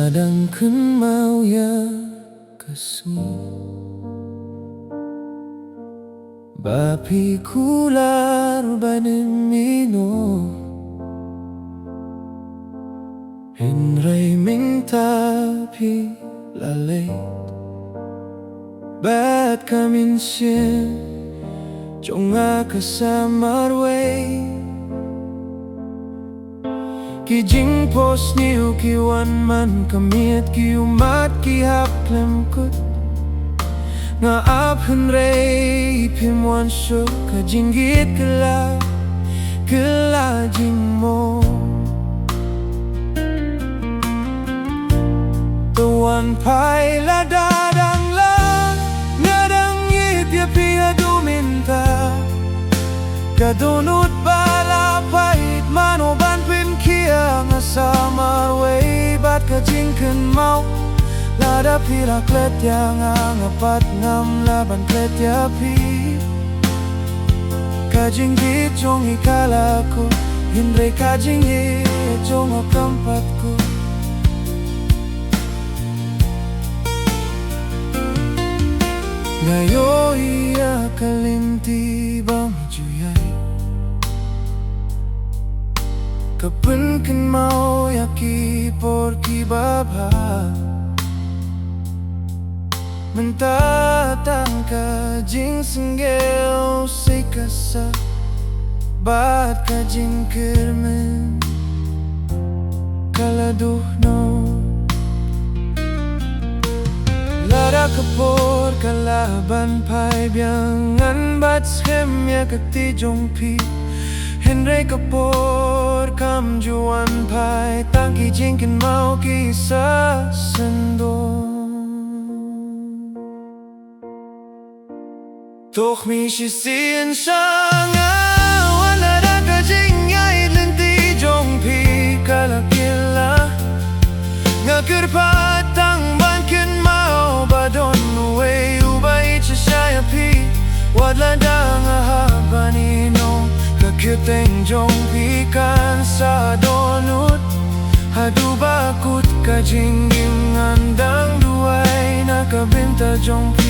Ladang kan mau ya kasih Bapi kular banimino Henry minta pi lalay Bat kamin siya Chonga kasamar way Kijing pos niyo kiwan man kamiat kiumat kihaklem kut Nga aphen rey pimwan syuk kajinggit kela jing mo Tuan pai la dadang la Ngadang yit ya pia duminta Kadunut bala pait manoban pin kia Ngasamar way bat kajingken mau Lada pila klet yang ngapat ngam laban klet ya pi Kajinggit jong ikalaku Hindre kajinggit jong okampatku Ngayo iya kalinti bang juyay Kapan kan mau yaki por kibaba Mentatang kajing senggel say kasa Bat kajing kermen Kaladuh no Lara kapor kalaban pai biangan bat schem ya kati jongpi Henry kapor kam juan pai tangki jingkin mau kisah sendo Toch misje sin sanga wala da kajing ya idlenti jongpi kalakila ngakirpat tang bankin mau badon way ubay chashaya pi wadla dang habanino kakiteng jongpi kan sa donut hadu bakut kajing ngandang duay nakabinta jongpi